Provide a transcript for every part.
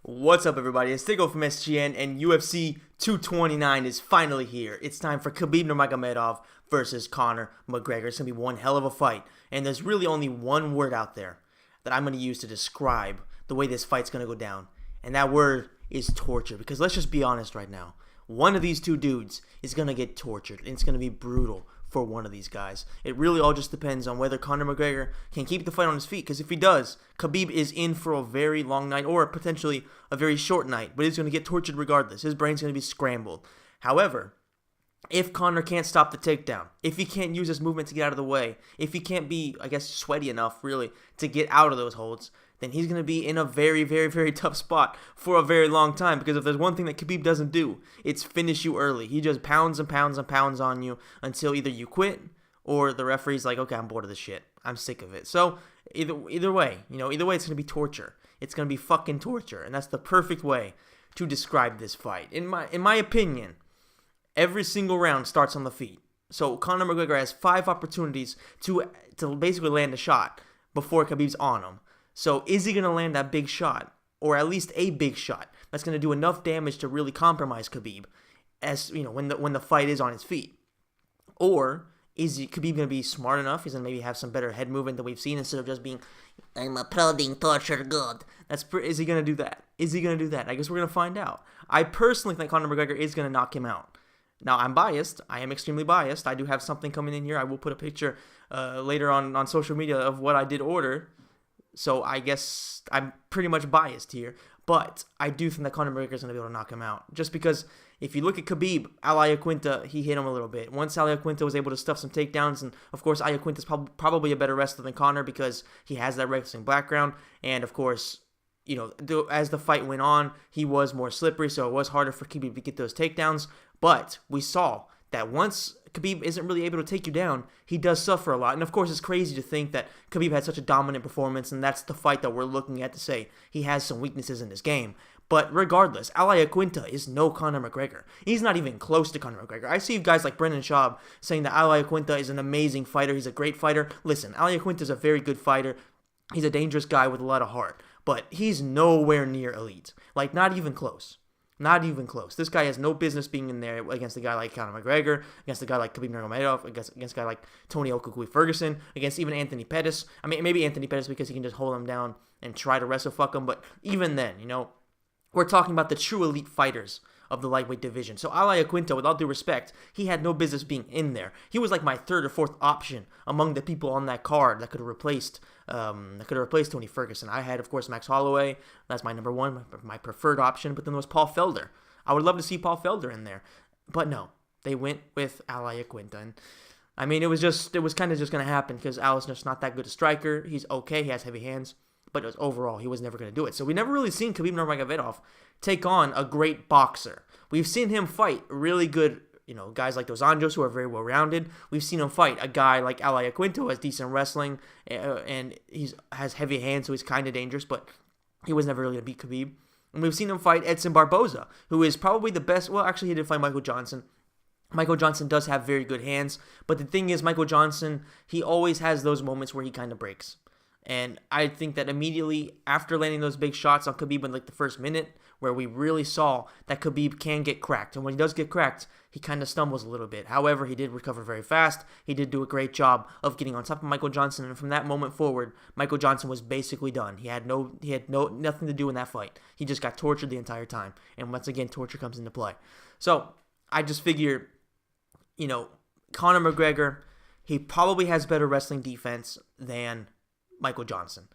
What's up, everybody? It's Tigo from SGN, and UFC 229 is finally here. It's time for Khabib Nurmagomedov versus Conor McGregor. It's going to be one hell of a fight, and there's really only one word out there that I'm going to use to describe the way this fight's going to go down, and that word is torture, because let's just be honest right now. One of these two dudes is going to get tortured, and it's going to be brutal for one of these guys. It really all just depends on whether Conor McGregor can keep the fight on his feet, because if he does, Khabib is in for a very long night, or potentially a very short night, but he's going to get tortured regardless. His brain's going to be scrambled. However, if Conor can't stop the takedown, if he can't use his movement to get out of the way, if he can't be, sweaty enough, really, to get out of those holds, then he's going to be in a very, very, very tough spot for a very long time. Because if there's one thing that Khabib doesn't do, it's finish you early. He just pounds and pounds and pounds on you until either you quit or the referee's like, okay, I'm bored of this shit. I'm sick of it. So either way, it's going to be torture. It's going to be fucking torture. And that's the perfect way to describe this fight. In my opinion, every single round starts on the feet. So Conor McGregor has 5 opportunities to basically land a shot before Khabib's on him. So is he going to land that big shot, or at least a big shot that's going to do enough damage to really compromise Khabib, when the fight is on his feet? Or is Khabib going to be smart enough? He's going to maybe have some better head movement than we've seen, instead of just being, I'm a prodding torture god. Is he going to do that? Is he going to do that? I guess we're going to find out. I personally think Conor McGregor is going to knock him out. Now, I'm biased. I am extremely biased. I do have something coming in here. I will put a picture later on social media of what I did order. So I guess I'm pretty much biased here. But I do think that Conor McGregor is going to be able to knock him out. Just because if you look at Khabib, Al Iaquinta, he hit him a little bit. Once Al Iaquinta was able to stuff some takedowns, and of course Iaquinta is probably a better wrestler than Conor because he has that wrestling background. And of course, as the fight went on, he was more slippery, so it was harder for Khabib to get those takedowns. But we saw that once Khabib isn't really able to take you down, he does suffer a lot. And of course, it's crazy to think that Khabib had such a dominant performance, and that's the fight that we're looking at to say he has some weaknesses in his game. But regardless, Al Iaquinta is no Conor McGregor. He's not even close to Conor McGregor. I see guys like Brendan Schaub saying that Al Iaquinta is an amazing fighter. He's a great fighter. Listen, Al Iaquinta is a very good fighter. He's a dangerous guy with a lot of heart. But he's nowhere near elite. Like, not even close. Not even close. This guy has no business being in there against a guy like Conor McGregor, against a guy like Khabib Nurmagomedov, against a guy like Tony Okukui Ferguson, against even Anthony Pettis. I mean, maybe Anthony Pettis because he can just hold him down and try to wrestle fuck him. But even then, we're talking about the true elite fighters of the lightweight division. So Al Iaquinta, with all due respect, he had no business being in there. He was like my 3rd or 4th option among the people on that card that could have replaced Tony Ferguson. I had, of course, Max Holloway. That's my number 1, my preferred option. But then there was Paul Felder. I would love to see Paul Felder in there, but no, they went with Al Iaquinta. And I mean, it was kind of just going to happen because Al is just not that good a striker. He's okay. He has heavy hands. But overall, he was never going to do it. So we never really seen Khabib Nurmagomedov take on a great boxer. We've seen him fight really good, guys like Dos Anjos who are very well-rounded. We've seen him fight a guy like Al Iaquinta who has decent wrestling, and has heavy hands, so he's kind of dangerous, but he was never really going to beat Khabib. And we've seen him fight Edson Barboza, who is probably the best. Well, actually, he did fight Michael Johnson. Michael Johnson does have very good hands, but the thing is, Michael Johnson, he always has those moments where he kind of breaks. And I think that immediately after landing those big shots on Khabib in the first minute, where we really saw that Khabib can get cracked. And when he does get cracked, he kind of stumbles a little bit. However, he did recover very fast. He did do a great job of getting on top of Michael Johnson. And from that moment forward, Michael Johnson was basically done. He had nothing to do in that fight. He just got tortured the entire time. And once again, torture comes into play. So I just figure, Conor McGregor, he probably has better wrestling defense than Michael Johnson.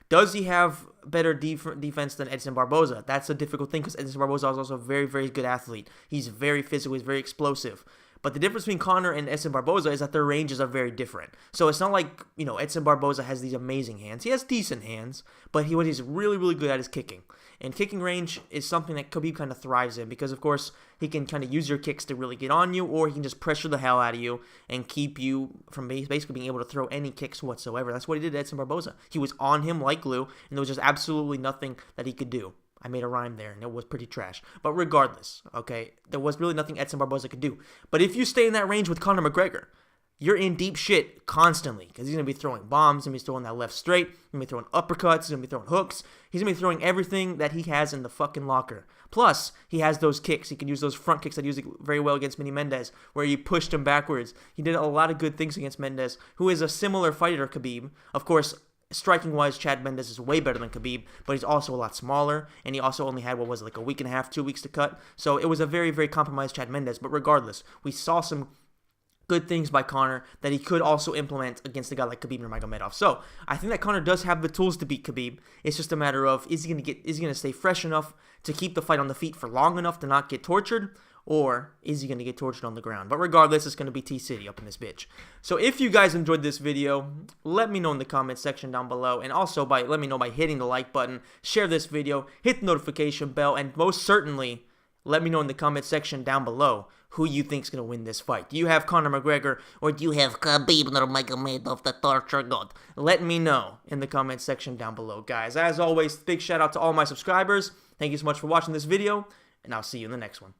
Does he have better defense than Edson Barboza? That's a difficult thing because Edson Barboza is also a very, very good athlete. He's very physical. He's very explosive. But the difference between Conor and Edson Barboza is that their ranges are very different. So it's not like, Edson Barboza has these amazing hands. He has decent hands, but what he's really, really good at is kicking. And kicking range is something that Khabib kind of thrives in because, of course, he can kind of use your kicks to really get on you, or he can just pressure the hell out of you and keep you from basically being able to throw any kicks whatsoever. That's what he did to Edson Barboza. He was on him like glue, and there was just absolutely nothing that he could do. I made a rhyme there, and it was pretty trash. But regardless, okay, there was really nothing Edson Barboza could do. But if you stay in that range with Conor McGregor, you're in deep shit constantly because he's going to be throwing bombs, he's going to be throwing that left straight, he's going to be throwing uppercuts, he's going to be throwing hooks, he's going to be throwing everything that he has in the fucking locker. Plus, he has those kicks. He can use those front kicks that he used very well against Mini Mendes, where he pushed him backwards. He did a lot of good things against Mendes, who is a similar fighter to Khabib. Of course, striking-wise, Chad Mendes is way better than Khabib, but he's also a lot smaller, and he also only had, like a week and a half, 2 weeks to cut. So it was a very, very compromised Chad Mendes. But regardless, we saw some good things by Conor that he could also implement against a guy like Khabib Nurmagomedov. So I think that Conor does have the tools to beat Khabib. It's just a matter of is he gonna stay fresh enough to keep the fight on the feet for long enough to not get tortured, or is he going to get tortured on the ground? But regardless, it's going to be T-City up in this bitch. So if you guys enjoyed this video, let me know in the comments section down below. And also let me know by hitting the like button, share this video, hit the notification bell, and most certainly, let me know in the comment section down below who you think's going to win this fight. Do you have Conor McGregor, or do you have Khabib Nurmagomedov, the torture god? Let me know in the comment section down below, guys. As always, big shout out to all my subscribers. Thank you so much for watching this video, and I'll see you in the next one.